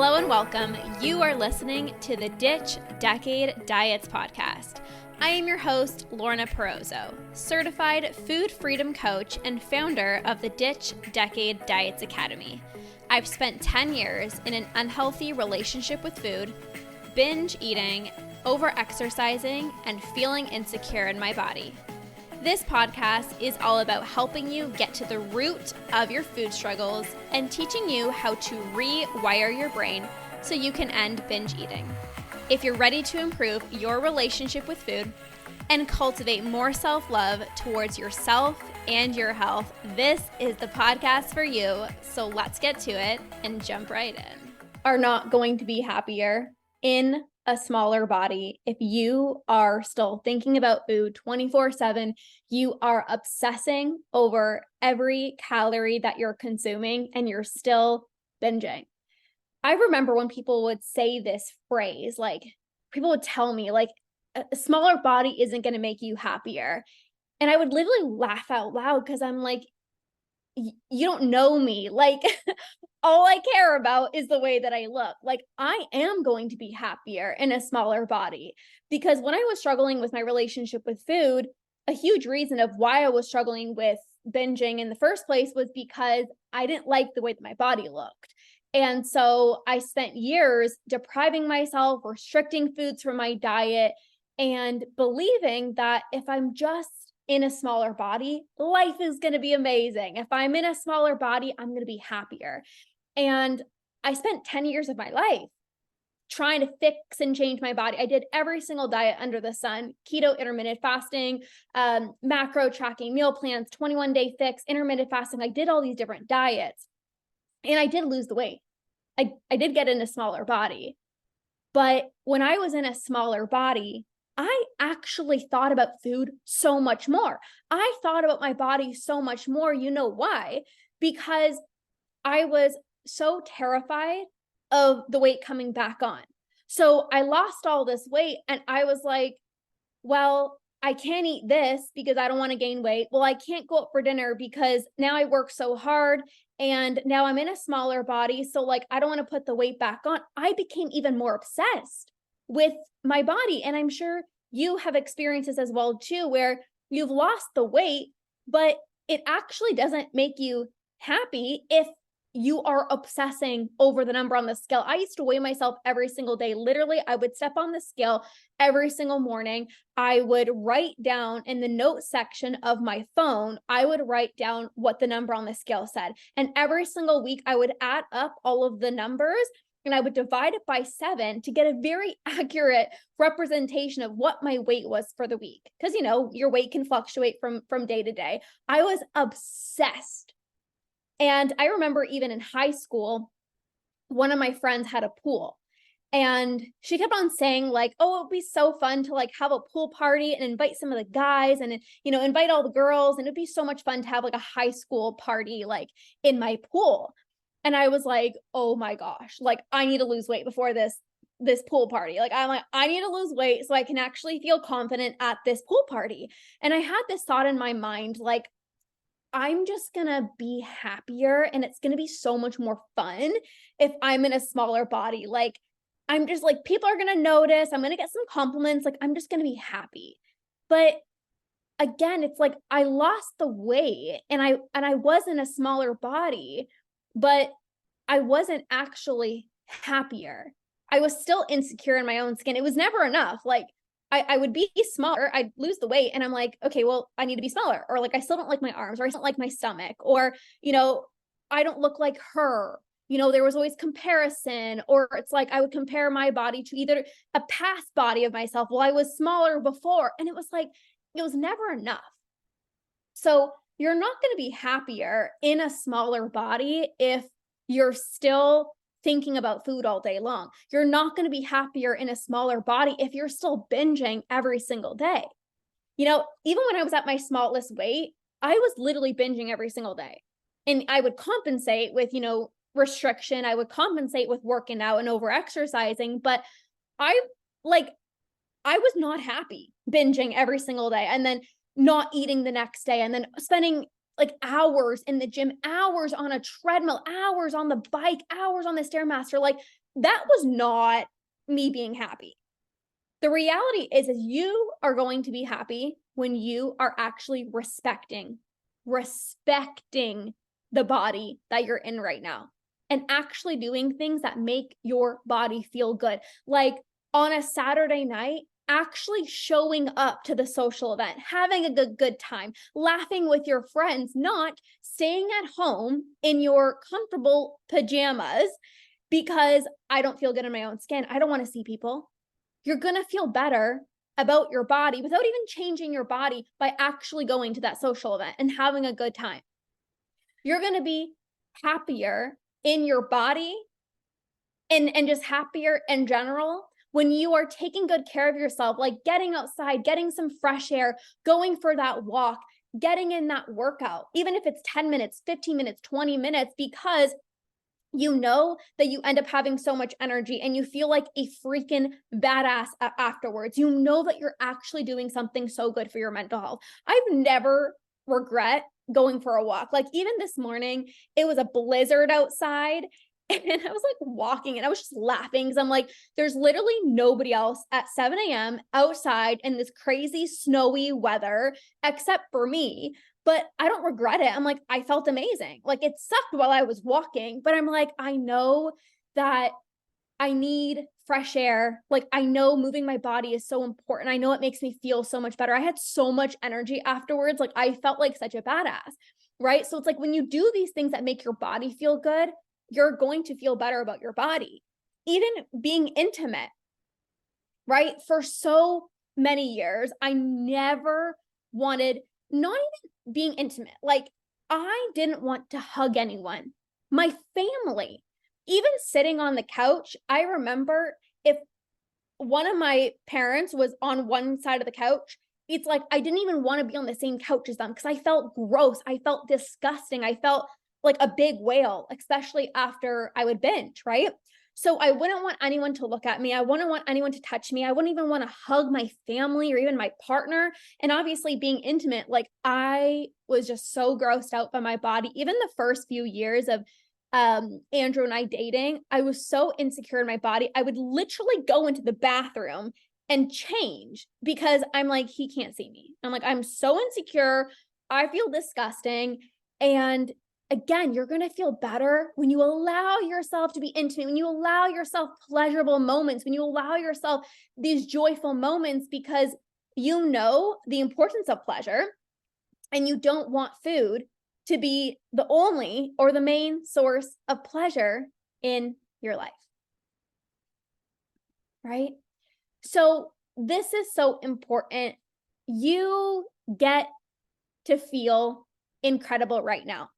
Hello and welcome. You are listening to the Ditch Decade Diets podcast. I am your host, Lorna, certified food freedom coach and founder of the Ditch Decade Diets Academy. I've spent 10 years in an unhealthy relationship with food, binge eating, over-exercising, and feeling insecure in my body. This podcast is all about helping you get to the root of your food struggles and teaching you how to rewire your brain so you can end binge eating. If you're ready to improve your relationship with food and cultivate more self-love towards yourself and your health, this is the podcast for you. So let's get to it and jump right in. Are not going to be happier in a smaller body if you are still thinking about food 24/7, you are obsessing over every calorie that you're consuming, and you're still binging. I remember when people would say this phrase, like people would tell me like a smaller body isn't going to make you happier. And I would literally laugh out loud because I'm like, you don't know me. Like all I care about is the way that I look. Like I am going to be happier in a smaller body, because when I was struggling with my relationship with food, a huge reason of why I was struggling with binging in the first place was because I didn't like the way that my body looked. And so I spent years depriving myself, restricting foods from my diet, and believing that if I'm just in a smaller body, life is going to be amazing. If I'm in a smaller body, I'm going to be happier. And I spent 10 years of my life trying to fix and change my body. I did every single diet under the sun: keto, intermittent fasting, macro tracking, meal plans, 21-day fix, intermittent fasting. I did all these different diets and I did lose the weight. I did get in a smaller body. But when I was in a smaller body, I actually thought about food so much more. I thought about my body so much more. You know why? Because I was so terrified of the weight coming back on. So I lost all this weight and I was like, well, I can't eat this because I don't want to gain weight. Well, I can't go out for dinner because now I work so hard and now I'm in a smaller body. So like, I don't want to put the weight back on. I became even more obsessed with my body. And I'm sure you have experiences as well too, where you've lost the weight, but it actually doesn't make you happy if you are obsessing over the number on the scale. I used to weigh myself every single day. Literally, I would step on the scale every single morning. I would write down in the note section of my phone, I would write down what the number on the scale said. And every single week I would add up all of the numbers and I would divide it by 7 to get a very accurate representation of what my weight was for the week. Because, you know, your weight can fluctuate from day to day. I was obsessed. And I remember even in high school, one of my friends had a pool and she kept on saying like, oh, it would be so fun to like have a pool party and invite some of the guys and, you know, invite all the girls. And it'd be so much fun to have like a high school party, like in my pool. And I was like, oh my gosh, like I need to lose weight before this pool party. Like, I'm like, I need to lose weight so I can actually feel confident at this pool party. And I had this thought in my mind, like, I'm just gonna be happier and it's gonna be so much more fun if I'm in a smaller body. Like, I'm just like, people are gonna notice, I'm gonna get some compliments, like I'm just gonna be happy. But again, it's like I lost the weight and I was in a smaller body, but I wasn't actually happier. I was still insecure in my own skin. It was never enough. Like I would be smaller, I'd lose the weight and I'm like, okay, well, I need to be smaller. Or like, I still don't like my arms, or I don't like my stomach, or, you know, I don't look like her. You know, there was always comparison, or it's like I would compare my body to either a past body of myself. Well, I was smaller before. And it was like, it was never enough. So you're not going to be happier in a smaller body if you're still thinking about food all day long. You're not going to be happier in a smaller body if you're still binging every single day. You know, even when I was at my smallest weight, I was literally binging every single day. And I would compensate with, you know, restriction. I would compensate with working out and over exercising, but I was not happy binging every single day and then not eating the next day and then spending like hours in the gym, hours on a treadmill, hours on the bike, hours on the Stairmaster. Like that was not me being happy. The reality is you are going to be happy when you are actually respecting the body that you're in right now and actually doing things that make your body feel good. Like on a Saturday night, actually showing up to the social event, having a good time, laughing with your friends, not staying at home in your comfortable pajamas because I don't feel good in my own skin. I don't want to see people. You're going to feel better about your body without even changing your body by actually going to that social event and having a good time. You're going to be happier in your body and just happier in general when you are taking good care of yourself, like getting outside, getting some fresh air, going for that walk, getting in that workout, even if it's 10 minutes, 15 minutes, 20 minutes, because you know that you end up having so much energy and you feel like a freaking badass afterwards. You know that you're actually doing something so good for your mental health. I've never regret going for a walk. Like even this morning, it was a blizzard outside and I was like walking and I was just laughing because I'm like, there's literally nobody else at 7 a.m. outside in this crazy snowy weather except for me. But I don't regret it. I'm like, I felt amazing. Like it sucked while I was walking, but I'm like, I know that I need fresh air. Like I know moving my body is so important. I know it makes me feel so much better. I had so much energy afterwards. Like I felt like such a badass, right? So it's like when you do these things that make your body feel good, you're going to feel better about your body. Even being intimate, right? For so many years, I never wanted, not even being intimate. Like I didn't want to hug anyone. My family, even sitting on the couch, I remember if one of my parents was on one side of the couch, it's like I didn't even want to be on the same couch as them because I felt gross. I felt disgusting. I felt like a big whale, especially after I would binge, right? So I wouldn't want anyone to look at me. I wouldn't want anyone to touch me. I wouldn't even want to hug my family or even my partner. And obviously being intimate, like I was just so grossed out by my body. Even the first few years of Andrew and I dating, I was so insecure in my body. I would literally go into the bathroom and change because I'm like, he can't see me. I'm like, I'm so insecure. I feel disgusting. And again, you're going to feel better when you allow yourself to be intimate, when you allow yourself pleasurable moments, when you allow yourself these joyful moments, because you know the importance of pleasure and you don't want food to be the only or the main source of pleasure in your life. Right? So this is so important. You get to feel incredible right now.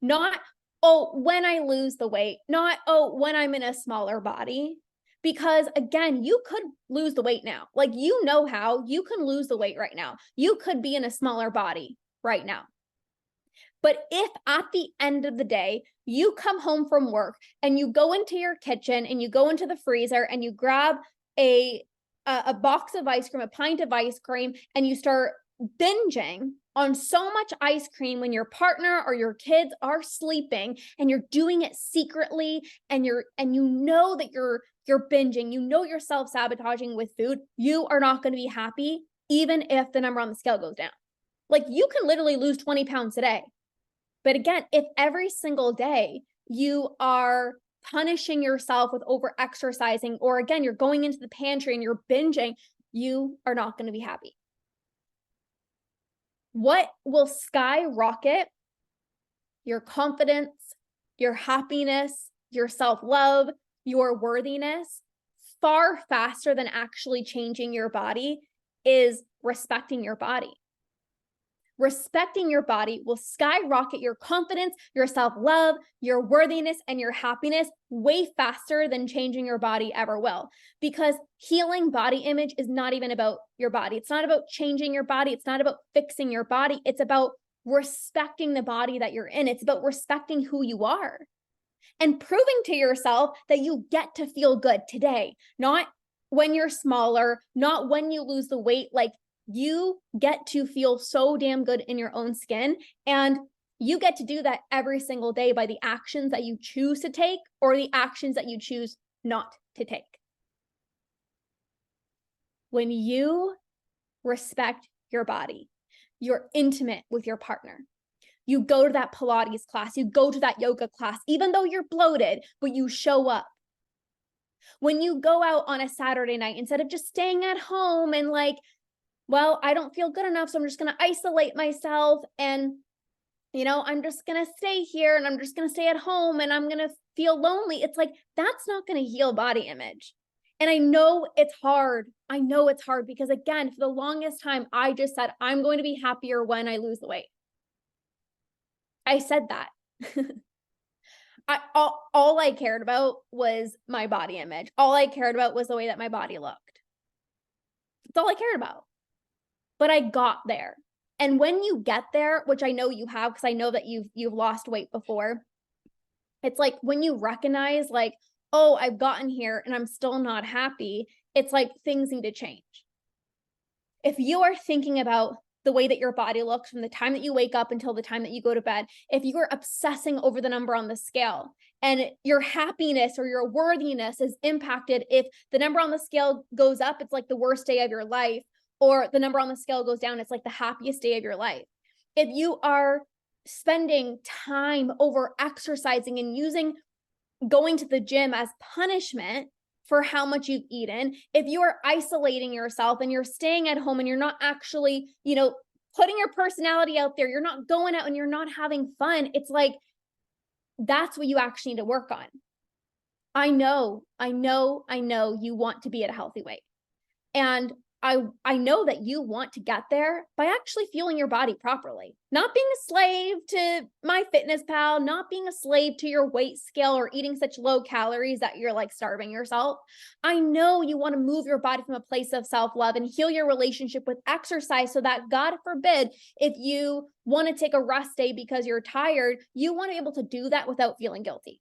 Not, oh, when I lose the weight, not, oh, when I'm in a smaller body. Because again, you could lose the weight now. Like, you know how you can lose the weight right now. You could be in a smaller body right now. But if at the end of the day, you come home from work and you go into your kitchen and you go into the freezer and you grab a box of ice cream, a pint of ice cream, and you start binging on so much ice cream when your partner or your kids are sleeping and you're doing it secretly and you know that you're binging, you know you're self-sabotaging with food, you are not going to be happy even if the number on the scale goes down. Like, you can literally lose 20 pounds today. But again, if every single day you are punishing yourself with over exercising, or again, you're going into the pantry and you're binging, you are not going to be happy. What will skyrocket your confidence, your happiness, your self-love, your worthiness far faster than actually changing your body is respecting your body. Respecting your body will skyrocket your confidence, your self-love, your worthiness, and your happiness way faster than changing your body ever will. Because healing body image is not even about your body. It's not about changing your body. It's not about fixing your body. It's about respecting the body that you're in. It's about respecting who you are and proving to yourself that you get to feel good today, not when you're smaller, not when you lose the weight. Like, you get to feel so damn good in your own skin, and you get to do that every single day by the actions that you choose to take or the actions that you choose not to take. When you respect your body, you're intimate with your partner. You go to that Pilates class, you go to that yoga class, even though you're bloated, but you show up. When you go out on a Saturday night, instead of just staying at home and like, well, I don't feel good enough, so I'm just going to isolate myself and, I'm just going to stay here and I'm just going to stay at home and I'm going to feel lonely. It's like, that's not going to heal body image. And I know it's hard. I know it's hard because, again, for the longest time, I just said, I'm going to be happier when I lose the weight. I said that. All I cared about was my body image. All I cared about was the way that my body looked. That's all I cared about. But I got there. And when you get there, which I know you have, because I know that you've lost weight before, it's like when you recognize like, oh, I've gotten here and I'm still not happy, it's like things need to change. If you are thinking about the way that your body looks from the time that you wake up until the time that you go to bed, if you are obsessing over the number on the scale and your happiness or your worthiness is impacted, if the number on the scale goes up, it's like the worst day of your life, or the number on the scale goes down, it's like the happiest day of your life. If you are spending time over exercising and using going to the gym as punishment for how much you've eaten, if you are isolating yourself and you're staying at home and you're not actually, putting your personality out there, you're not going out and you're not having fun, it's like, that's what you actually need to work on. I know you want to be at a healthy weight. And I know that you want to get there by actually fueling your body properly, not being a slave to MyFitnessPal, not being a slave to your weight scale or eating such low calories that you're like starving yourself. I know you want to move your body from a place of self-love and heal your relationship with exercise so that, God forbid, if you want to take a rest day because you're tired, you want to be able to do that without feeling guilty.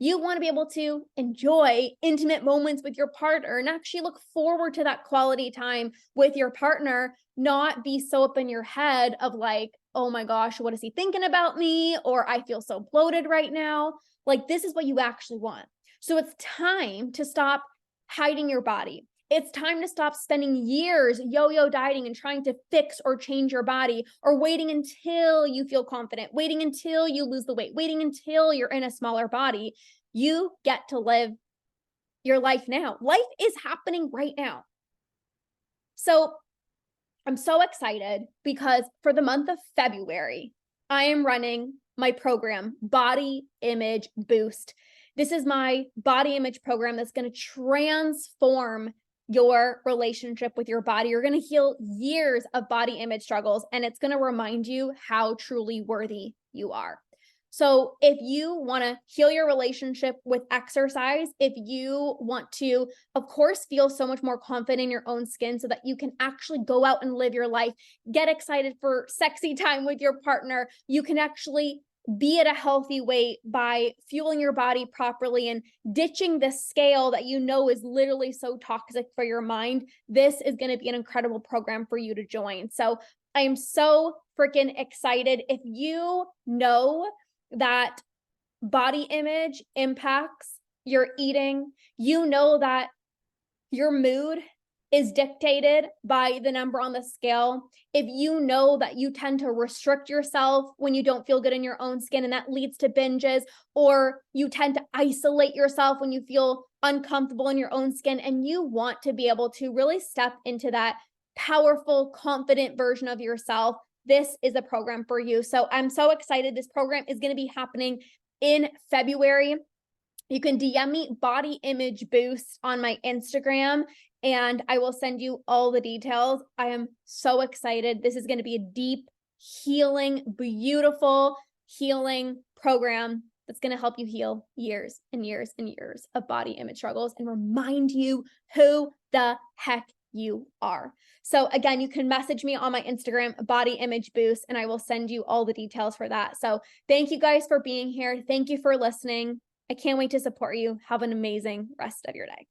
You want to be able to enjoy intimate moments with your partner and actually look forward to that quality time with your partner, not be so up in your head of like, oh my gosh, what is he thinking about me? Or I feel so bloated right now. Like, this is what you actually want. So it's time to stop hiding your body. It's time to stop spending years yo-yo dieting and trying to fix or change your body, or waiting until you feel confident, waiting until you lose the weight, waiting until you're in a smaller body. You get to live your life now. Life is happening right now. So I'm so excited because for the month of February, I am running my program, Body Image Boost. This is my body image program that's going to transform your relationship with your body. You're going to heal years of body image struggles, and it's going to remind you how truly worthy you are. So if you want to heal your relationship with exercise, if you want to, of course, feel so much more confident in your own skin so that you can actually go out and live your life, get excited for sexy time with your partner, you can actually be at a healthy weight by fueling your body properly and ditching the scale that is literally so toxic for your mind, this is going to be an incredible program for you to join. So I am so freaking excited. If you know that body image impacts your eating, you know that your mood is dictated by the number on the scale, if you know that you tend to restrict yourself when you don't feel good in your own skin and that leads to binges, or you tend to isolate yourself when you feel uncomfortable in your own skin, and you want to be able to really step into that powerful, confident version of yourself, this is a program for you. So I'm so excited. This program is going to be happening in February. You can DM me Body Image Boost on my Instagram, and I will send you all the details. I am so excited. This is going to be a deep, healing, beautiful healing program that's going to help you heal years and years and years of body image struggles and remind you who the heck you are. So again, you can message me on my Instagram, Body Image Boost, and I will send you all the details for that. So thank you guys for being here. Thank you for listening. I can't wait to support you. Have an amazing rest of your day.